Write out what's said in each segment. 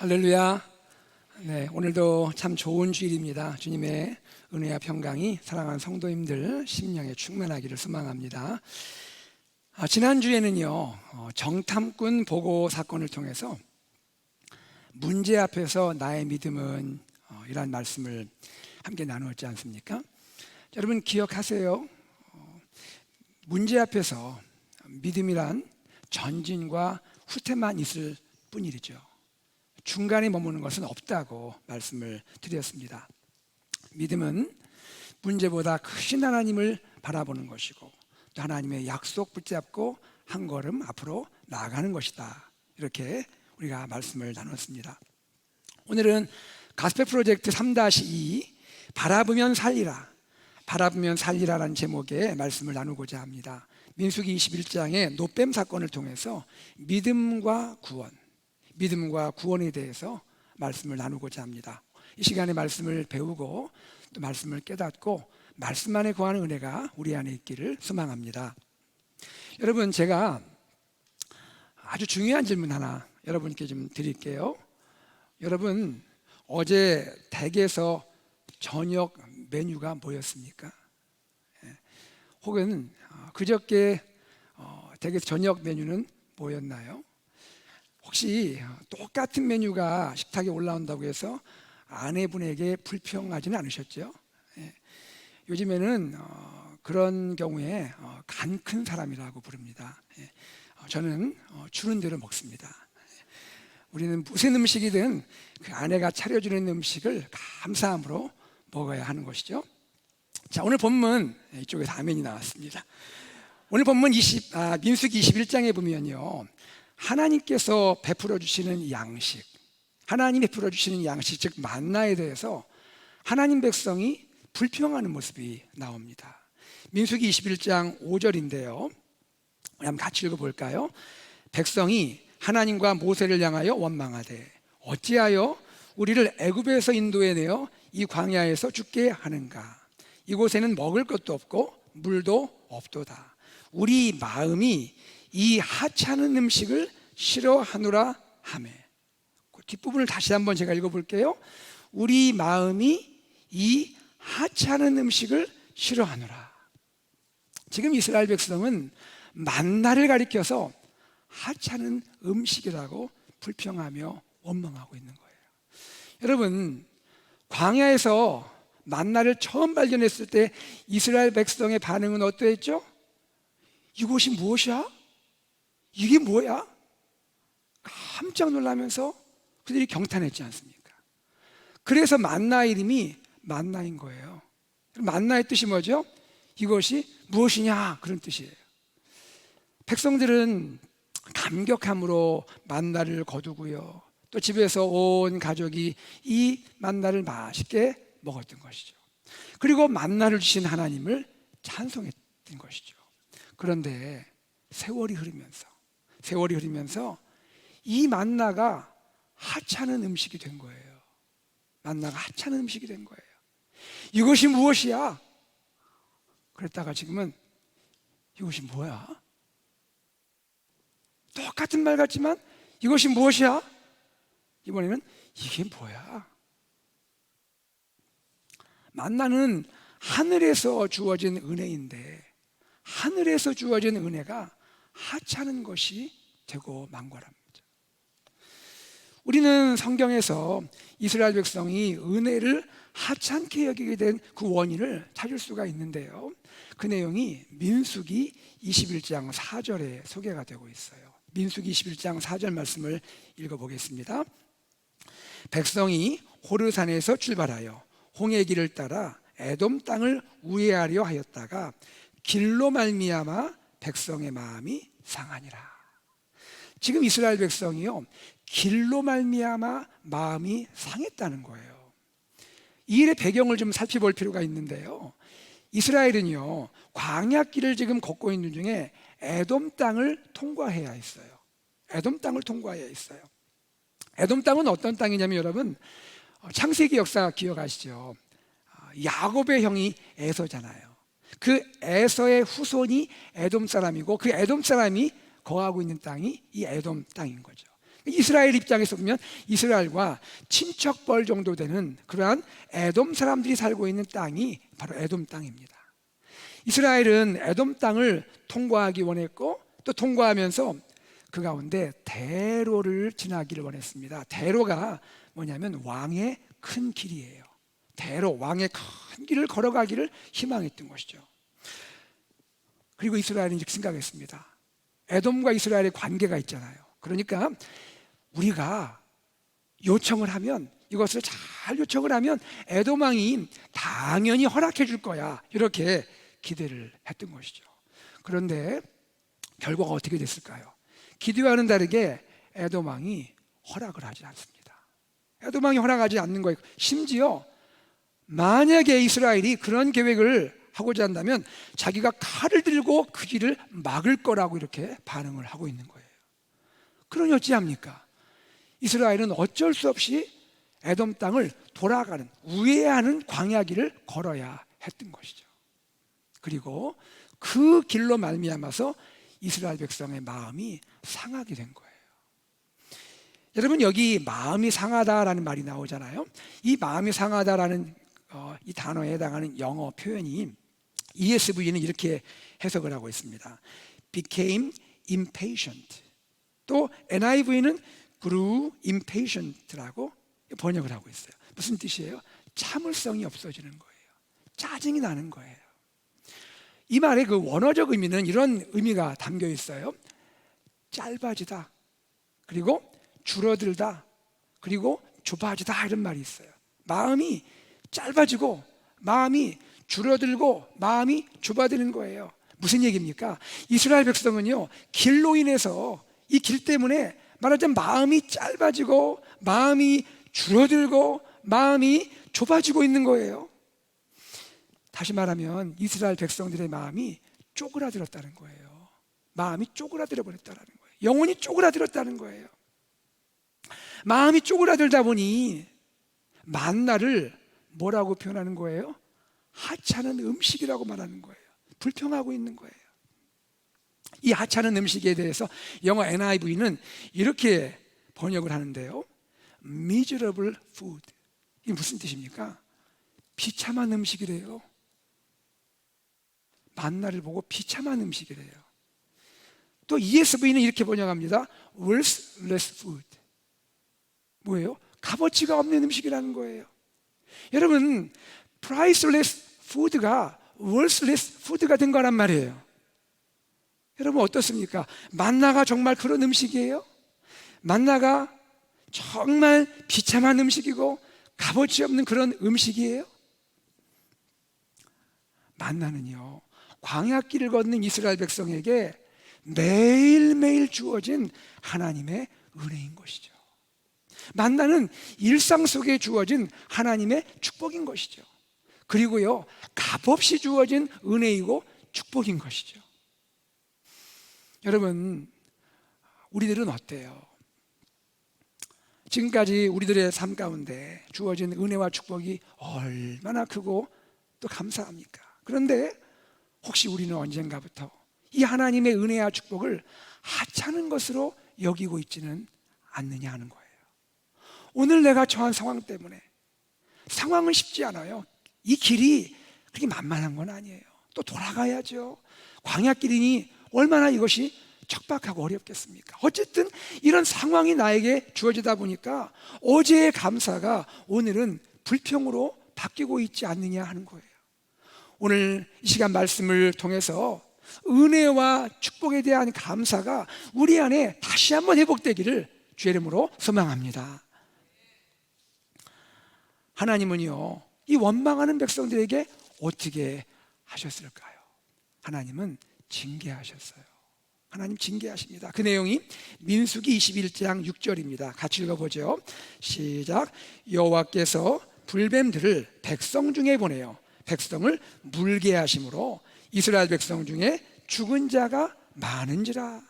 할렐루야. 네, 오늘도 참 좋은 주일입니다. 주님의 은혜와 평강이 사랑하는 성도님들 심령에 충만하기를 소망합니다. 지난주에는요, 정탐꾼 보고 사건을 통해서 문제 앞에서 나의 믿음은 이란 말씀을 함께 나누었지 않습니까? 여러분 기억하세요. 문제 앞에서 믿음이란 전진과 후퇴만 있을 뿐이죠. 중간에 머무는 것은 없다고 말씀을 드렸습니다. 믿음은 문제보다 크신 하나님을 바라보는 것이고 또 하나님의 약속 붙잡고 한 걸음 앞으로 나아가는 것이다. 이렇게 우리가 말씀을 나눴습니다. 오늘은 가스펠 프로젝트 3-2 바라보면 살리라, 바라보면 살리라라는 제목의 말씀을 나누고자 합니다. 민수기 21장의 노뱀 사건을 통해서 믿음과 구원에 대해서 말씀을 나누고자 합니다. 이 시간에 말씀을 배우고 또 말씀을 깨닫고 말씀 안에 거하는 은혜가 우리 안에 있기를 소망합니다. 여러분, 제가 아주 중요한 질문 하나 여러분께 좀 드릴게요. 여러분, 어제 댁에서 저녁 메뉴가 뭐였습니까? 혹은 그저께 댁에서 저녁 메뉴는 뭐였나요? 혹시 똑같은 메뉴가 식탁에 올라온다고 해서 아내분에게 불평하지는 않으셨죠? 요즘에는 그런 경우에 간 큰 사람이라고 부릅니다. 저는 주는 대로 먹습니다. 우리는 무슨 음식이든 그 아내가 차려주는 음식을 감사함으로 먹어야 하는 것이죠. 자, 오늘 본문 이쪽에서 아멘이 나왔습니다. 오늘 본문 민수기 21장에 보면요, 하나님께서 베풀어 주시는 양식, 하나님 베풀어 주시는 양식, 즉 만나에 대해서 하나님 백성이 불평하는 모습이 나옵니다. 민수기 21장 5절인데요, 한번 같이 읽어볼까요? 백성이 하나님과 모세를 향하여 원망하되 어찌하여 우리를 애굽에서 인도해내어 이 광야에서 죽게 하는가? 이곳에는 먹을 것도 없고 물도 없도다. 우리 마음이 이 하찮은 음식을 싫어하노라 하매. 그 뒷부분을 다시 한번 제가 읽어볼게요. 우리 마음이 이 하찮은 음식을 싫어하노라. 지금 이스라엘 백성은 만나를 가리켜서 하찮은 음식이라고 불평하며 원망하고 있는 거예요. 여러분, 광야에서 만나를 처음 발견했을 때 이스라엘 백성의 반응은 어떠했죠? 이것이 무엇이야? 이게 뭐야? 깜짝 놀라면서 그들이 경탄했지 않습니까? 그래서 만나 이름이 만나인 거예요. 만나의 뜻이 뭐죠? 이것이 무엇이냐, 그런 뜻이에요. 백성들은 감격함으로 만나를 거두고요, 또 집에서 온 가족이 이 만나를 맛있게 먹었던 것이죠. 그리고 만나를 주신 하나님을 찬송했던 것이죠. 그런데 세월이 흐르면서 이 만나가 하찮은 음식이 된 거예요. 만나가 하찮은 음식이 된 거예요. 이것이 무엇이야? 그랬다가 지금은 이것이 뭐야? 똑같은 말 같지만 이것이 무엇이야? 이번에는 이게 뭐야? 만나는 하늘에서 주어진 은혜인데 하늘에서 주어진 은혜가 하찮은 것이 되고 만 거랍니다. 우리는 성경에서 이스라엘 백성이 은혜를 하찮게 여기게 된 그 원인을 찾을 수가 있는데요, 그 내용이 민수기 21장 4절에 소개가 되고 있어요. 민수기 21장 4절 말씀을 읽어보겠습니다. 백성이 호르산에서 출발하여 홍해 길을 따라 에돔 땅을 우회하려 하였다가 길로 말미암아 백성의 마음이 상하니라. 지금 이스라엘 백성이요, 길로 말미암아 마음이 상했다는 거예요. 이 일의 배경을 좀 살펴볼 필요가 있는데요, 이스라엘은요, 광야길을 지금 걷고 있는 중에 에돔 땅을 통과해야 했어요. 에돔 땅을 통과해야 했어요. 에돔 땅은 어떤 땅이냐면, 여러분 창세기 역사 기억하시죠? 야곱의 형이 에서잖아요. 그 에서의 후손이 에돔 사람이고 그 에돔 사람이 거하고 있는 땅이 이 에돔 땅인 거죠. 이스라엘 입장에서 보면 이스라엘과 친척벌 정도 되는 그러한 에돔 사람들이 살고 있는 땅이 바로 에돔 땅입니다. 이스라엘은 에돔 땅을 통과하기 원했고 또 통과하면서 그 가운데 대로를 지나기를 원했습니다. 대로가 뭐냐면 왕의 큰 길이에요. 대로, 왕의 큰 길을 걸어가기를 희망했던 것이죠. 그리고 이스라엘은 이렇게 생각했습니다. 에돔과 이스라엘의 관계가 있잖아요. 그러니까 우리가 요청을 하면, 이것을 잘 요청을 하면 에돔 왕이 당연히 허락해 줄 거야, 이렇게 기대를 했던 것이죠. 그런데 결과가 어떻게 됐을까요? 기대와는 다르게 에돔 왕이 허락을 하지 않습니다. 에돔 왕이 허락하지 않는 거예요. 심지어 만약에 이스라엘이 그런 계획을 하고자 한다면 자기가 칼을 들고 그 길을 막을 거라고 이렇게 반응을 하고 있는 거예요. 그러니 어찌합니까? 이스라엘은 어쩔 수 없이 에돔 땅을 돌아가는, 우회하는 광야길을 걸어야 했던 것이죠. 그리고 그 길로 말미암아서 이스라엘 백성의 마음이 상하게 된 거예요. 여러분, 여기 마음이 상하다라는 말이 나오잖아요. 이 마음이 상하다라는 이 단어에 해당하는 영어 표현이 ESV는 이렇게 해석을 하고 있습니다. became impatient. 또 NIV는 grew impatient라고 번역을 하고 있어요. 무슨 뜻이에요? 참을성이 없어지는 거예요. 짜증이 나는 거예요. 이 말의 그 원어적 의미는 이런 의미가 담겨 있어요. 짧아지다, 그리고 줄어들다, 그리고 좁아지다, 이런 말이 있어요. 마음이 짧아지고 마음이 줄어들고 마음이 좁아지는 거예요. 무슨 얘기입니까? 이스라엘 백성은요, 길로 인해서, 이 길 때문에 말하자면 마음이 짧아지고 마음이 줄어들고 마음이 좁아지고 있는 거예요. 다시 말하면 이스라엘 백성들의 마음이 쪼그라들었다는 거예요. 마음이 쪼그라들어 버렸다는 거예요. 영혼이 쪼그라들었다는 거예요. 마음이 쪼그라들다 보니 만나를 뭐라고 표현하는 거예요? 하찮은 음식이라고 말하는 거예요. 불평하고 있는 거예요. 이 하찮은 음식에 대해서 영어 NIV는 이렇게 번역을 하는데요, miserable food. 이게 무슨 뜻입니까? 비참한 음식이래요. 만나를 보고 비참한 음식이래요. 또 ESV는 이렇게 번역합니다. worthless food. 뭐예요? 값어치가 없는 음식이라는 거예요. 여러분, priceless food가 worthless food가 된 거란 말이에요. 여러분 어떻습니까? 만나가 정말 그런 음식이에요? 만나가 정말 비참한 음식이고 값어치 없는 그런 음식이에요? 만나는요, 광야길을 걷는 이스라엘 백성에게 매일매일 주어진 하나님의 은혜인 것이죠. 만나는 일상 속에 주어진 하나님의 축복인 것이죠. 그리고요, 값없이 주어진 은혜이고 축복인 것이죠. 여러분, 우리들은 어때요? 지금까지 우리들의 삶 가운데 주어진 은혜와 축복이 얼마나 크고 또 감사합니까? 그런데 혹시 우리는 언젠가부터 이 하나님의 은혜와 축복을 하찮은 것으로 여기고 있지는 않느냐 하는 거예요. 오늘 내가 처한 상황 때문에, 상황은 쉽지 않아요. 이 길이 그렇게 만만한 건 아니에요. 또 돌아가야죠. 광야길이니 얼마나 이것이 척박하고 어렵겠습니까? 어쨌든 이런 상황이 나에게 주어지다 보니까 어제의 감사가 오늘은 불평으로 바뀌고 있지 않느냐 하는 거예요. 오늘 이 시간 말씀을 통해서 은혜와 축복에 대한 감사가 우리 안에 다시 한번 회복되기를 주의 이름으로 소망합니다. 하나님은요, 이 원망하는 백성들에게 어떻게 하셨을까요? 하나님은 징계하셨어요. 하나님 징계하십니다. 그 내용이 민수기 21장 6절입니다. 같이 읽어보죠. 시작. 여호와께서 불뱀들을 백성 중에 보내어 백성을 물게 하심으로 이스라엘 백성 중에 죽은 자가 많은지라.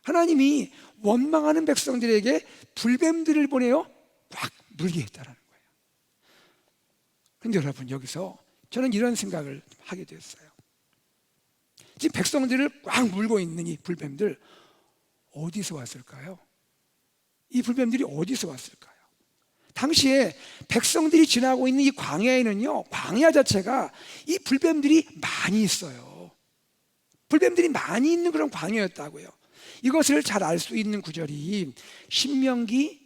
하나님이 원망하는 백성들에게 불뱀들을 보내어 꽉 물게 했다는 거예요. 그런데 여러분, 여기서 저는 이런 생각을 하게 되었어요. 지금 백성들을 꽉 물고 있는 이 불뱀들 어디서 왔을까요? 이 불뱀들이 어디서 왔을까요? 당시에 백성들이 지나고 있는 이 광야에는요, 광야 자체가 이 불뱀들이 많이 있어요. 불뱀들이 많이 있는 그런 광야였다고요. 이것을 잘 알 수 있는 구절이 신명기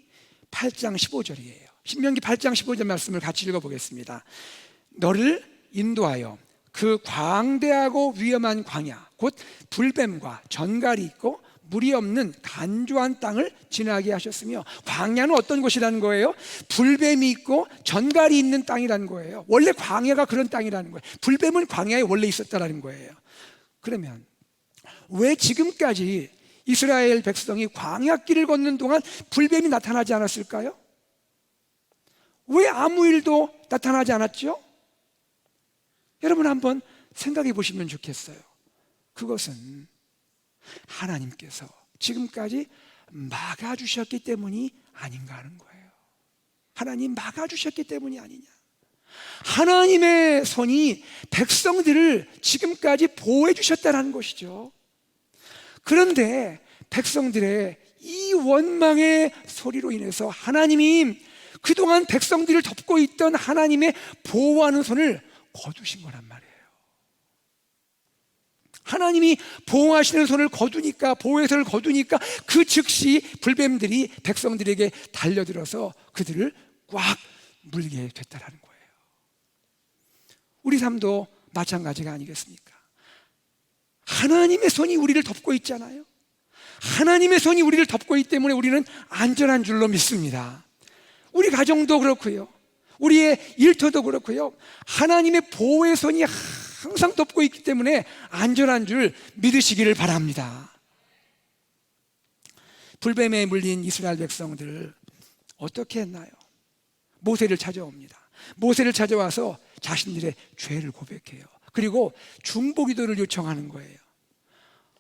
8장 15절이에요. 신명기 8장 15절 말씀을 같이 읽어보겠습니다. 너를 인도하여 그 광대하고 위험한 광야, 곧 불뱀과 전갈이 있고 물이 없는 간조한 땅을 지나게 하셨으며, 광야는 어떤 곳이라는 거예요? 불뱀이 있고 전갈이 있는 땅이라는 거예요. 원래 광야가 그런 땅이라는 거예요. 불뱀은 광야에 원래 있었다는 거예요. 그러면 왜 지금까지 이스라엘 백성이 광야길을 걷는 동안 불뱀이 나타나지 않았을까요? 왜 아무 일도 나타나지 않았죠? 여러분 한번 생각해 보시면 좋겠어요. 그것은 하나님께서 지금까지 막아주셨기 때문이 아닌가 하는 거예요. 하나님 막아주셨기 때문이 아니냐. 하나님의 손이 백성들을 지금까지 보호해 주셨다는 것이죠. 그런데 백성들의 이 원망의 소리로 인해서 하나님이 그동안 백성들을 덮고 있던 하나님의 보호하는 손을 거두신 거란 말이에요. 하나님이 보호하시는 손을 거두니까, 보호의 손을 거두니까 그 즉시 불뱀들이 백성들에게 달려들어서 그들을 꽉 물게 됐다는 거예요. 우리 삶도 마찬가지가 아니겠습니까? 하나님의 손이 우리를 덮고 있잖아요. 하나님의 손이 우리를 덮고 있기 때문에 우리는 안전한 줄로 믿습니다. 우리 가정도 그렇고요, 우리의 일터도 그렇고요, 하나님의 보호의 손이 항상 덮고 있기 때문에 안전한 줄 믿으시기를 바랍니다. 불뱀에 물린 이스라엘 백성들 어떻게 했나요? 모세를 찾아옵니다. 모세를 찾아와서 자신들의 죄를 고백해요. 그리고 중보기도를 요청하는 거예요.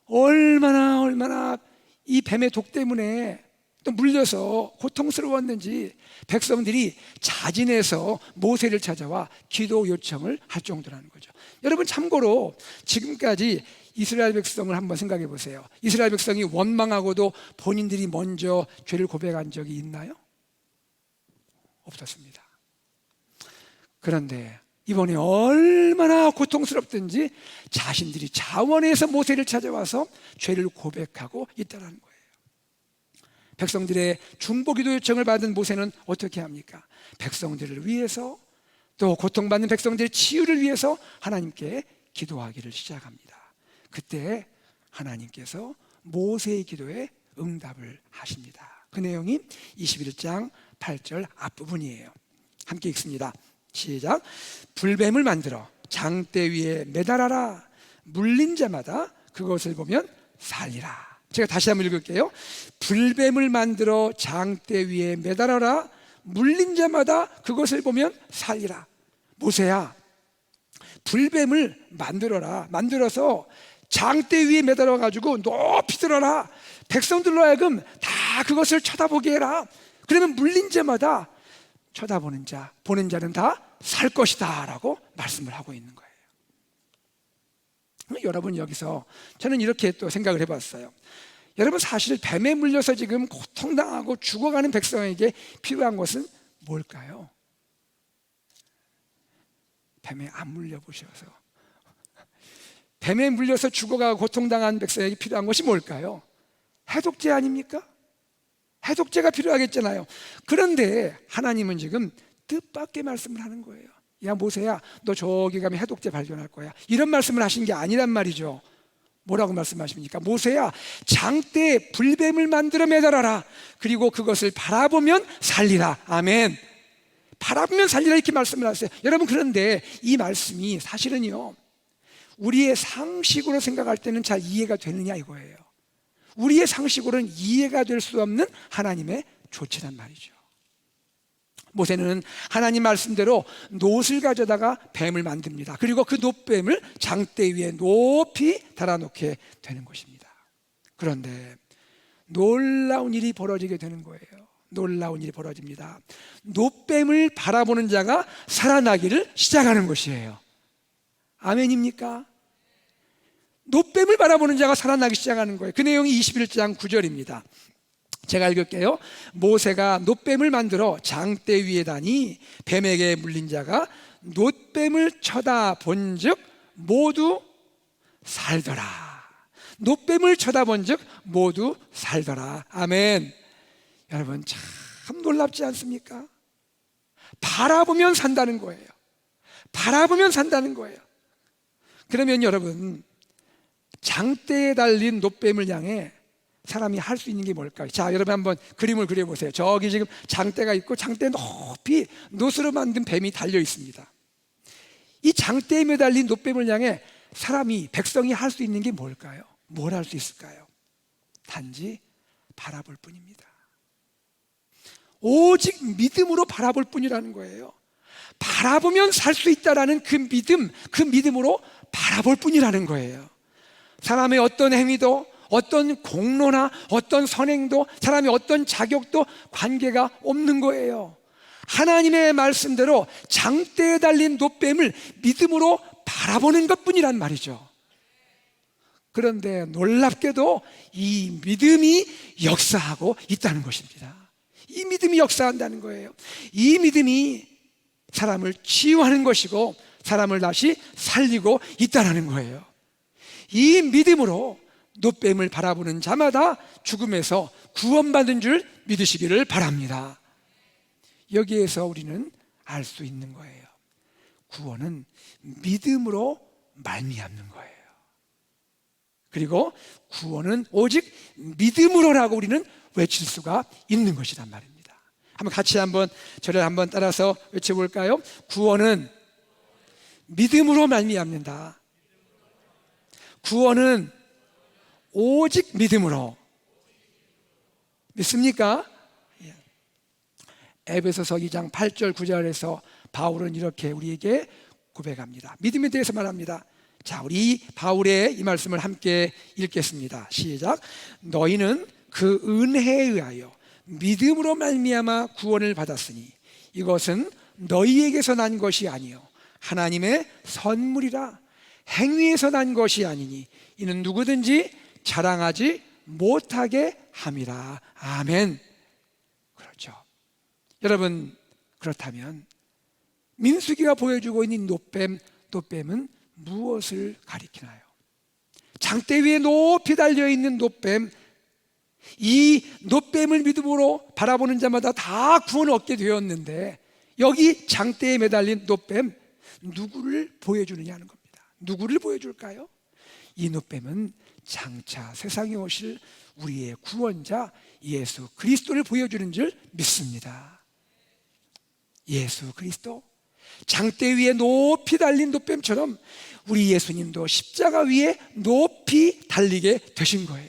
얼마나 이 뱀의 독 때문에 또 물려서 고통스러웠는지 백성들이 자진해서 모세를 찾아와 기도 요청을 할 정도라는 거죠. 여러분 참고로 지금까지 이스라엘 백성을 한번 생각해 보세요. 이스라엘 백성이 원망하고도 본인들이 먼저 죄를 고백한 적이 있나요? 없었습니다. 그런데 이번에 얼마나 고통스럽든지 자신들이 자원해서 모세를 찾아와서 죄를 고백하고 있다는 거예요. 백성들의 중보기도 요청을 받은 모세는 어떻게 합니까? 백성들을 위해서, 또 고통받는 백성들의 치유를 위해서 하나님께 기도하기를 시작합니다. 그때 하나님께서 모세의 기도에 응답을 하십니다. 그 내용이 21장 8절 앞부분이에요. 함께 읽습니다. 시작. 불뱀을 만들어 장대 위에 매달아라. 물린 자마다 그것을 보면 살리라. 제가 다시 한번 읽을게요. 불뱀을 만들어 장대 위에 매달아라. 물린 자마다 그것을 보면 살리라. 모세야, 불뱀을 만들어라. 만들어서 장대 위에 매달아 가지고 높이 들어라. 백성들로 하여금 다 그것을 쳐다보게 해라. 그러면 물린 자마다 쳐다보는 자, 보는 자는 다 살 것이다 라고 말씀을 하고 있는 거예요. 여러분, 여기서 저는 이렇게 또 생각을 해봤어요. 여러분, 사실 뱀에 물려서 지금 고통당하고 죽어가는 백성에게 필요한 것은 뭘까요? 뱀에 안 물려보셔서 뱀에 물려서 죽어가고 고통당한 백성에게 필요한 것이 뭘까요? 해독제 아닙니까? 해독제가 필요하겠잖아요. 그런데 하나님은 지금 뜻밖의 말씀을 하는 거예요. 야 모세야, 너 저기 가면 해독제 발견할 거야. 이런 말씀을 하신 게 아니란 말이죠. 뭐라고 말씀하십니까? 모세야, 장대에 불뱀을 만들어 매달아라. 그리고 그것을 바라보면 살리라. 아멘. 바라보면 살리라 이렇게 말씀을 하세요. 여러분, 그런데 이 말씀이 사실은요, 우리의 상식으로 생각할 때는 잘 이해가 되느냐 이거예요. 우리의 상식으로는 이해가 될 수 없는 하나님의 조치란 말이죠. 모세는 하나님 말씀대로 놋을 가져다가 뱀을 만듭니다. 그리고 그 놋뱀을 장대 위에 높이 달아놓게 되는 것입니다. 그런데 놀라운 일이 벌어지게 되는 거예요. 놀라운 일이 벌어집니다. 놋뱀을 바라보는 자가 살아나기를 시작하는 것이에요. 아멘입니까? 놋뱀을 바라보는 자가 살아나기 시작하는 거예요. 그 내용이 21장 9절입니다. 제가 읽을게요. 모세가 놋뱀을 만들어 장대 위에 다니 뱀에게 물린 자가 놋뱀을 쳐다본즉 모두 살더라. 놋뱀을 쳐다본즉 모두 살더라. 아멘. 여러분 참 놀랍지 않습니까? 바라보면 산다는 거예요. 바라보면 산다는 거예요. 그러면 여러분, 장대에 달린 놋뱀을 향해 사람이 할 수 있는 게 뭘까요? 자, 여러분 한번 그림을 그려보세요. 저기 지금 장대가 있고 장대 높이 놋으로 만든 뱀이 달려 있습니다. 이 장대에 매달린 놋뱀을 향해 사람이, 백성이 할 수 있는 게 뭘까요? 뭘 할 수 있을까요? 단지 바라볼 뿐입니다. 오직 믿음으로 바라볼 뿐이라는 거예요. 바라보면 살 수 있다라는 그 믿음으로 바라볼 뿐이라는 거예요. 사람의 어떤 행위도, 어떤 공로나 어떤 선행도, 사람의 어떤 자격도 관계가 없는 거예요. 하나님의 말씀대로 장대에 달린 놋뱀을 믿음으로 바라보는 것뿐이란 말이죠. 그런데 놀랍게도 이 믿음이 역사하고 있다는 것입니다. 이 믿음이 역사한다는 거예요. 이 믿음이 사람을 치유하는 것이고 사람을 다시 살리고 있다는 거예요. 이 믿음으로 놋뱀을 바라보는 자마다 죽음에서 구원받은 줄 믿으시기를 바랍니다. 여기에서 우리는 알 수 있는 거예요. 구원은 믿음으로 말미암는 거예요. 그리고 구원은 오직 믿음으로라고 우리는 외칠 수가 있는 것이란 말입니다. 한번 같이 저를 한번 따라서 외쳐볼까요? 구원은 믿음으로 말미암는다. 구원은 오직 믿음으로. 믿습니까? 에베소서 2장 8절 9절에서 바울은 이렇게 우리에게 고백합니다. 믿음에 대해서 말합니다. 자, 우리 바울의 이 말씀을 함께 읽겠습니다. 시작. 너희는 그 은혜에 의하여 믿음으로 말미암아 구원을 받았으니 이것은 너희에게서 난 것이 아니요 하나님의 선물이라. 행위에서 난 것이 아니니 이는 누구든지 자랑하지 못하게 함이라. 아멘. 그렇죠. 여러분, 그렇다면 민수기가 보여주고 있는 놋뱀은 무엇을 가리키나요? 장대 위에 높이 달려있는 놋뱀, 이 놋뱀을 믿음으로 바라보는 자마다 다 구원을 얻게 되었는데 여기 장대에 매달린 놋뱀, 누구를 보여주느냐는 겁니다. 누구를 보여줄까요? 이 놋뱀은 장차 세상에 오실 우리의 구원자 예수 그리스도를 보여주는 줄 믿습니다. 예수 그리스도, 장대 위에 높이 달린 놋뱀처럼 우리 예수님도 십자가 위에 높이 달리게 되신 거예요.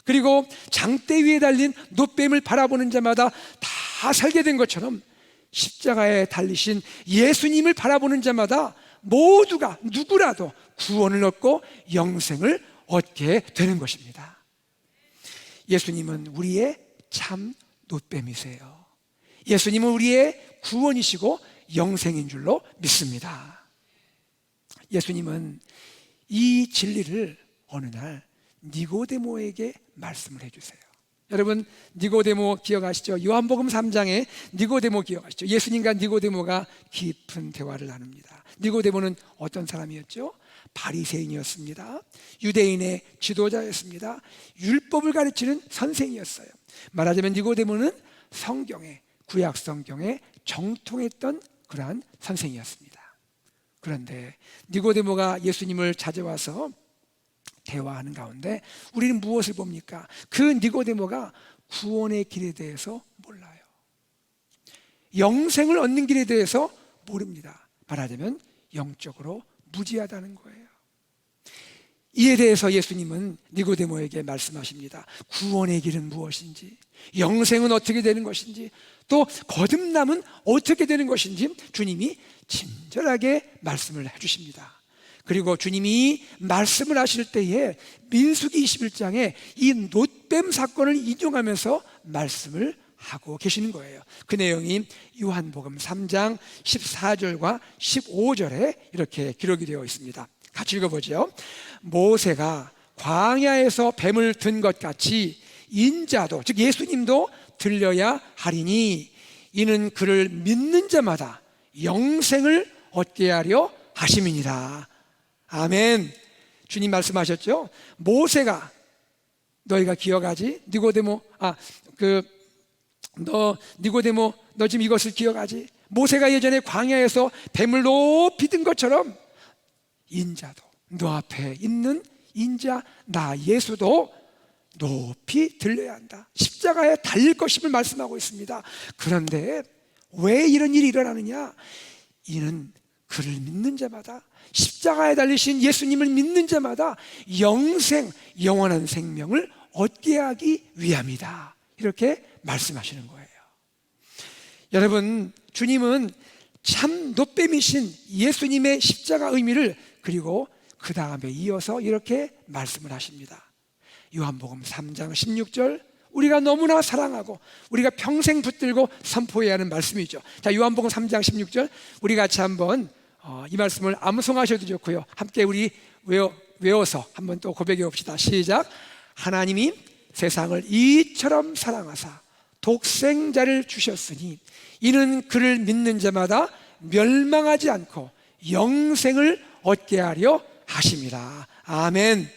그리고 장대 위에 달린 놋뱀을 바라보는 자마다 다 살게 된 것처럼 십자가에 달리신 예수님을 바라보는 자마다 모두가 누구라도 구원을 얻고 영생을 얻게 되는 것입니다. 예수님은 우리의 참 놋뱀이세요. 예수님은 우리의 구원이시고 영생인 줄로 믿습니다. 예수님은 이 진리를 어느 날 니고데모에게 말씀을 해주세요. 여러분, 니고데모 기억하시죠? 요한복음 3장에 니고데모 기억하시죠? 예수님과 니고데모가 깊은 대화를 나눕니다. 니고데모는 어떤 사람이었죠? 바리새인이었습니다. 유대인의 지도자였습니다. 율법을 가르치는 선생이었어요. 말하자면 니고데모는 성경에, 구약 성경에 정통했던 그러한 선생이었습니다. 그런데 니고데모가 예수님을 찾아와서 대화하는 가운데 우리는 무엇을 봅니까? 그 니고데모가 구원의 길에 대해서 몰라요. 영생을 얻는 길에 대해서 모릅니다. 말하자면 영적으로 무지하다는 거예요. 이에 대해서 예수님은 니고데모에게 말씀하십니다. 구원의 길은 무엇인지, 영생은 어떻게 되는 것인지, 또 거듭남은 어떻게 되는 것인지 주님이 친절하게 말씀을 해주십니다. 그리고 주님이 말씀을 하실 때에 민수기 21장에 이 놋뱀 사건을 인용하면서 말씀을 하고 계시는 거예요. 그 내용이 요한복음 3장 14절과 15절에 이렇게 기록이 되어 있습니다. 같이 읽어보죠. 모세가 광야에서 뱀을 든 것 같이 인자도 즉 예수님도 들려야 하리니 이는 그를 믿는 자마다 영생을 얻게 하려 하심이니라. 아멘. 주님 말씀하셨죠. 모세가 너희가 기억하지? 니고데모 너 지금 이것을 기억하지? 모세가 예전에 광야에서 뱀을 높이 든 것처럼 인자도 너 앞에 있는 인자 나 예수도 높이 들려야 한다. 십자가에 달릴 것임을 말씀하고 있습니다. 그런데 왜 이런 일이 일어나느냐? 이는 그를 믿는 자마다 십자가에 달리신 예수님을 믿는 자마다 영원한 생명을 얻게 하기 위함이다. 이렇게 말씀하시는 거예요. 여러분, 주님은 참 노뱀이신 예수님의 십자가 의미를 그리고 그 다음에 이어서 이렇게 말씀을 하십니다. 요한복음 3장 16절 우리가 너무나 사랑하고 우리가 평생 붙들고 선포해야 하는 말씀이죠. 자, 요한복음 3장 16절 우리 같이 한번 이 말씀을 암송하셔도 좋고요. 함께 우리 외워서 한번 또 고백해 봅시다. 시작. 하나님이 세상을 이처럼 사랑하사 독생자를 주셨으니 이는 그를 믿는 자마다 멸망하지 않고 영생을 얻게 하려 하심이라. 아멘.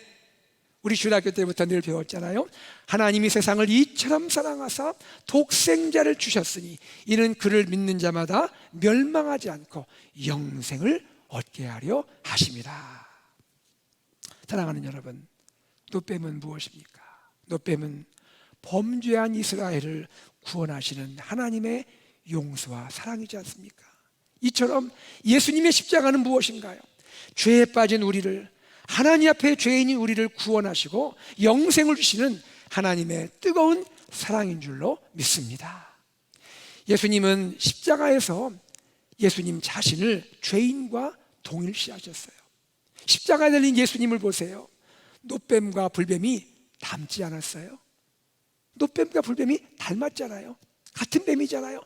우리 주일학교 때부터 늘 배웠잖아요. 하나님이 세상을 이처럼 사랑하사 독생자를 주셨으니 이는 그를 믿는 자마다 멸망하지 않고 영생을 얻게 하려 하심이라. 사랑하는 여러분, 노뱀은 무엇입니까? 노뱀은 범죄한 이스라엘을 구원하시는 하나님의 용서와 사랑이지 않습니까? 이처럼 예수님의 십자가는 무엇인가요? 죄에 빠진 우리를, 하나님 앞에 죄인인 우리를 구원하시고 영생을 주시는 하나님의 뜨거운 사랑인 줄로 믿습니다. 예수님은 십자가에서 예수님 자신을 죄인과 동일시하셨어요. 십자가에 달린 예수님을 보세요. 노뱀과 불뱀이 닮지 않았어요? 노뱀과 불뱀이 닮았잖아요. 같은 뱀이잖아요.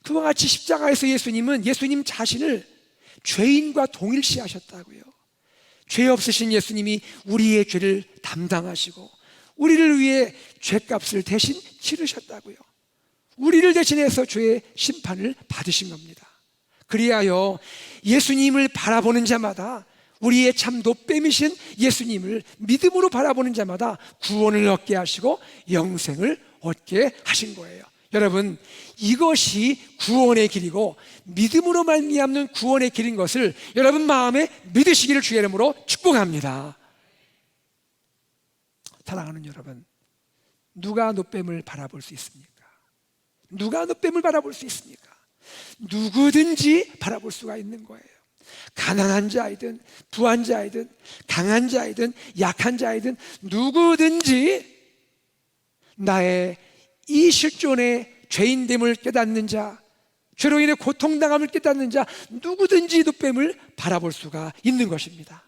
그와 같이 십자가에서 예수님은 예수님 자신을 죄인과 동일시하셨다고요. 죄 없으신 예수님이 우리의 죄를 담당하시고 우리를 위해 죄값을 대신 치르셨다고요. 우리를 대신해서 죄의 심판을 받으신 겁니다. 그리하여 예수님을 바라보는 자마다 우리의 참 노뱀이신 예수님을 믿음으로 바라보는 자마다 구원을 얻게 하시고 영생을 얻게 하신 거예요. 여러분, 이것이 구원의 길이고 믿음으로 말미암는 구원의 길인 것을 여러분 마음에 믿으시기를 주의 이름으로 축복합니다. 사랑하는 여러분, 누가 노뱀을 바라볼 수 있습니까? 누가 노뱀을 바라볼 수 있습니까? 누구든지 바라볼 수가 있는 거예요. 가난한 자이든 부한 자이든 강한 자이든 약한 자이든 누구든지 나의 이 실존의 죄인됨을 깨닫는 자, 죄로 인해 고통당함을 깨닫는 자 누구든지 노뱀을 바라볼 수가 있는 것입니다.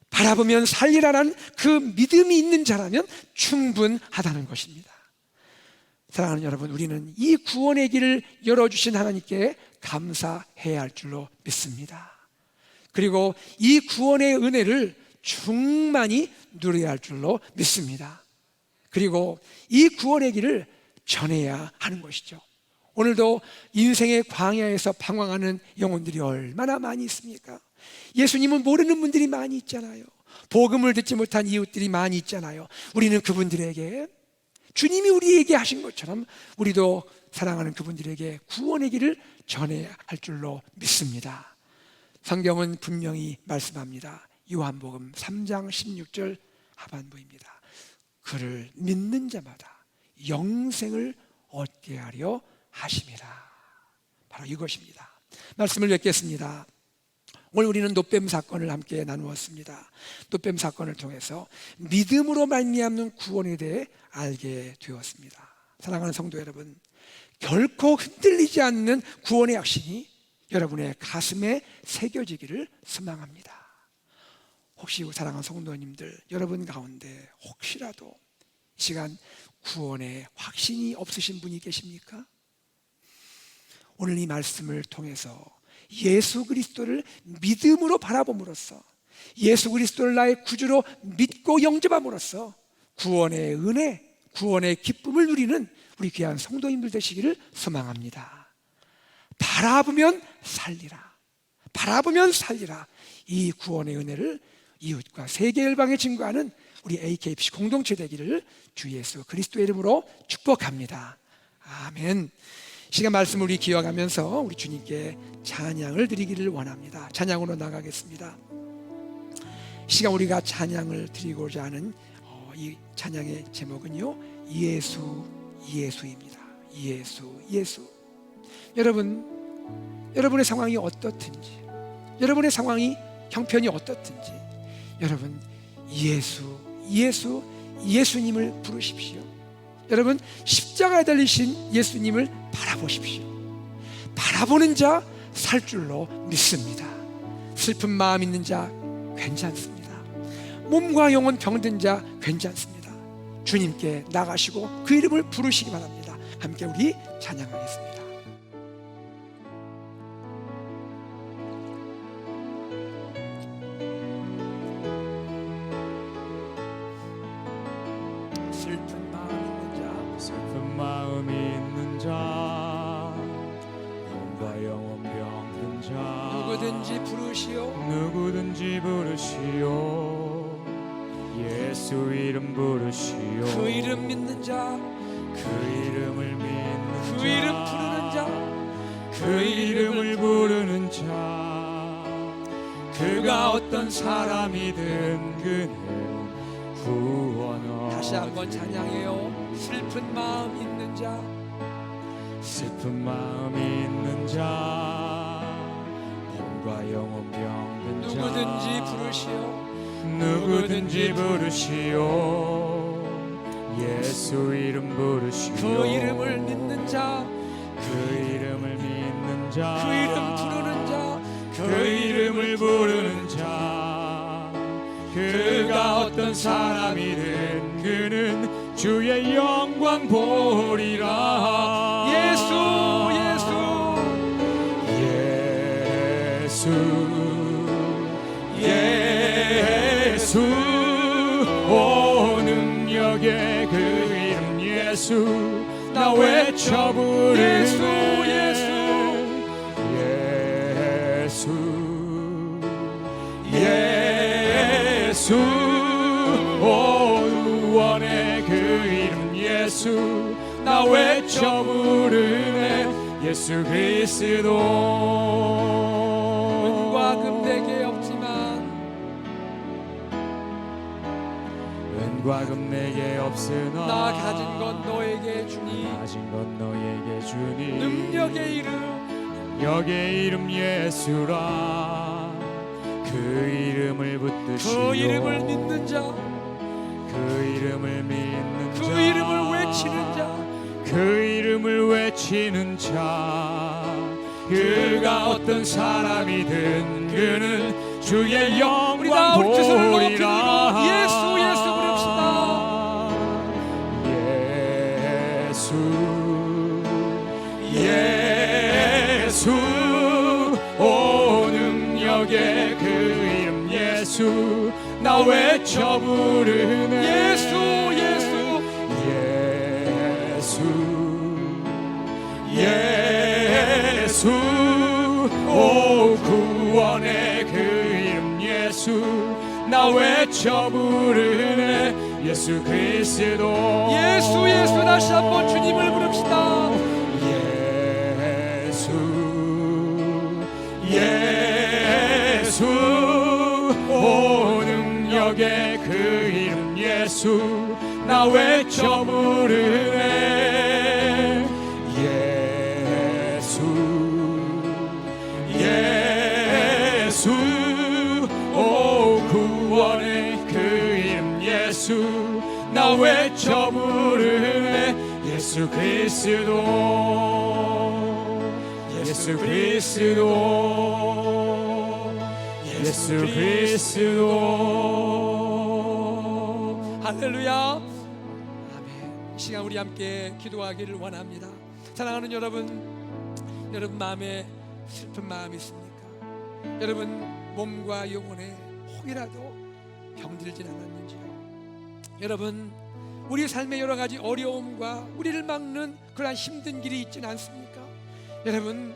바라보면 살리라는 그 믿음이 있는 자라면 충분하다는 것입니다. 사랑하는 여러분, 우리는 이 구원의 길을 열어주신 하나님께 감사해야 할 줄로 믿습니다. 그리고 이 구원의 은혜를 충만히 누려야 할 줄로 믿습니다. 그리고 이 구원의 길을 전해야 하는 것이죠. 오늘도 인생의 광야에서 방황하는 영혼들이 얼마나 많이 있습니까? 예수님은 모르는 분들이 많이 있잖아요. 복음을 듣지 못한 이웃들이 많이 있잖아요. 우리는 그분들에게 주님이 우리에게 하신 것처럼 우리도 사랑하는 그분들에게 구원의 길을 전해야 할 줄로 믿습니다. 성경은 분명히 말씀합니다. 요한복음 3장 16절 하반부입니다. 그를 믿는 자마다 영생을 얻게 하려 하심이라. 바로 이것입니다. 말씀을 맺겠습니다. 오늘 우리는 노뱀 사건을 함께 나누었습니다. 노뱀 사건을 통해서 믿음으로 말미암는 구원에 대해 알게 되었습니다. 사랑하는 성도 여러분, 결코 흔들리지 않는 구원의 확신이 여러분의 가슴에 새겨지기를 소망합니다. 혹시 사랑하는 성도님들, 여러분 가운데 혹시라도 이 시간 구원의 확신이 없으신 분이 계십니까? 오늘 이 말씀을 통해서 예수 그리스도를 믿음으로 바라봄으로써 예수 그리스도를 나의 구주로 믿고 영접함으로써 구원의 은혜, 구원의 기쁨을 누리는 우리 귀한 성도님들 되시기를 소망합니다. 바라보면 살리라. 바라보면 살리라. 이 구원의 은혜를 이웃과 세계 열방에 증거하는 우리 AKFC 공동체 되기를 주 예수 그리스도의 이름으로 축복합니다. 아멘. 시간 말씀을 우리 기억하면서 우리 주님께 찬양을 드리기를 원합니다. 찬양으로 나가겠습니다. 시간 우리가 찬양을 드리고자 하는 이 찬양의 제목은요, 예수 예수입니다. 예수 예수. 여러분의 상황이 어떻든지, 여러분의 상황이 형편이 어떻든지, 여러분 예수님을 부르십시오. 여러분 십자가에 달리신 예수님을 바라보십시오. 바라보는 자 살 줄로 믿습니다. 슬픈 마음 있는 자 괜찮습니다. 몸과 영혼 병든 자 괜찮습니다. 주님께 나가시고 그 이름을 부르시기 바랍니다. 함께 우리 찬양하겠습니다. 슬픈 마음이 있는 자, 몸과 영혼 병든 자, 누구든지 부르시오. 누구든지 부르시오. 예수 이름 부르시오. 그 이름 믿는 자, 그 이름을 믿는 그 자, 이름 부르는 자, 그 이름을 부르는 자, 그가 어떤 사람이든 그는 구원. 다시 한번 찬양해요. 슬픈 마음 있는 자, 슬픈 마음이 있는 자, 몸과 영혼 병든 자, 누구든지 부르시오. 누구든지 부르시오. 예수 이름 부르시오. 그 이름을 믿는 자, 그 이름을 믿는 자, 그 이름 부르는 자, 그 이름을 부르는 자, 그가 어떤 사람이든 그는 주의 영광 보리라. 예수 오 능력의 그 이름 예수, 나 외쳐 부르네. 예수 오 구원의 그 이름 예수, 나 외쳐 부르네. 예수 그리스도. 은과 금 내게 없지만, 은과 금 내게 없으나 나 가진 건 너에게 주니, 가진 건 너에게 주니. 능력의 이름 예수라. 그 이름을 붙드시오. 그 이름을 믿는 자, 그 이름을 믿는 자, 그 이름을 외치는 자, 그 이름을 외치는 자, 그가 어떤 사람이든 그는 주의 영광 보리라. 예수 부릅시다. 예수 오 능력의 그 이름 예수, 나 외쳐 부르네. 예수 오 구원의 그 이름 예수, 나 외쳐 부르네. 예수 그리스도. 예수 다시 한번 주님을 부릅시다. 예수 오 능력의 그 이름 예수, 나 외쳐 부르네. 예수 오 구원의 그 이름 예수, 나 외쳐 부르네. 예수 그리스도. 예수 그리스도. 예수 그리스도. 할렐루야. 아멘. 이 시간 우리 함께 기도하기를 원합니다. 사랑하는 여러분 마음에 슬픈 마음이 있습니까? 여러분 몸과 영혼에 혹이라도 병들진 않았는지요? 여러분 우리 삶의 여러 가지 어려움과 우리를 막는 그러한 힘든 길이 있지는 않습니까? 여러분,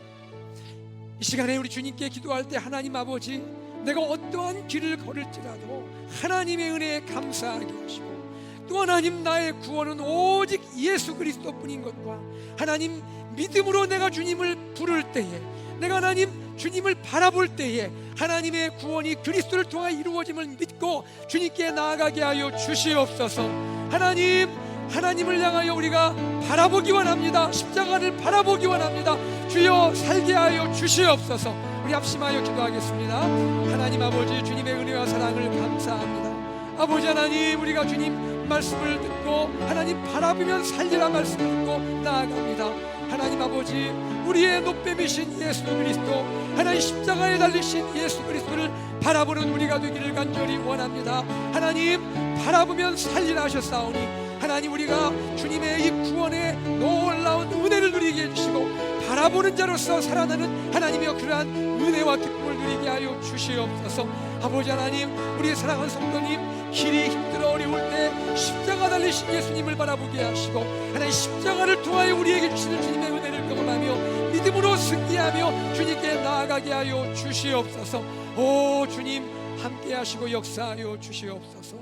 이 시간에 우리 주님께 기도할 때 하나님 아버지, 내가 어떠한 길을 걸을지라도 하나님의 은혜에 감사하게 하시고, 또 하나님, 나의 구원은 오직 예수 그리스도뿐인 것과, 하나님 믿음으로 내가 주님을 부를 때에, 내가 하나님 주님을 바라볼 때에 하나님의 구원이 그리스도를 통해 이루어짐을 믿고 주님께 나아가게 하여 주시옵소서. 하나님을 향하여 우리가 바라보기 원합니다. 십자가를 바라보기 원합니다. 주여 살게 하여 주시옵소서. 우리 합심하여 기도하겠습니다. 하나님 아버지, 주님의 은혜와 사랑을 감사합니다. 아버지 하나님, 우리가 주님 말씀을 듣고 하나님 바라보면 살리라 말씀을 듣고 나아갑니다. 하나님 아버지, 우리의 노뱀이신 예수 그리스도, 하나님 십자가에 달리신 예수 그리스도를 바라보는 우리가 되기를 간절히 원합니다. 하나님, 바라보면 살리라 하셨사오니 하나님, 우리가 주님의 이 구원의 놀라운 은혜를 누리게 해주시고 바라보는 자로서 살아나는 하나님의 그러한 은혜와 기쁨을 누리게 하여 주시옵소서. 아버지 하나님, 우리의 사랑하는 성도님, 길이 힘들어 어려울 때 십자가 달리신 예수님을 바라보게 하시고 하나님 십자가를 통하여 우리에게 주시는 주님의 은혜를 경험하며 믿음으로 승리하며 주님께 나아가게 하여 주시옵소서. 오 주님, 함께 하시고 역사하여 주시옵소서.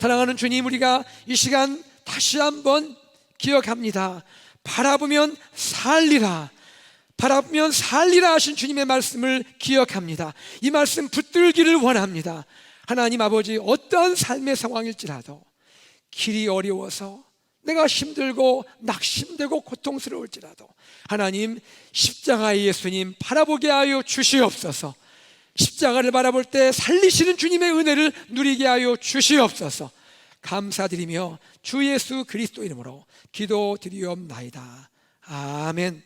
사랑하는 주님, 우리가 이 시간 다시 한번 기억합니다. 바라보면 살리라, 바라보면 살리라 하신 주님의 말씀을 기억합니다. 이 말씀 붙들기를 원합니다. 하나님 아버지, 어떠한 삶의 상황일지라도 길이 어려워서 내가 힘들고 낙심되고 고통스러울지라도 하나님 십자가의 예수님 바라보게 하여 주시옵소서. 십자가를 바라볼 때 살리시는 주님의 은혜를 누리게 하여 주시옵소서. 감사드리며 주 예수 그리스도 이름으로 기도드리옵나이다. 아멘.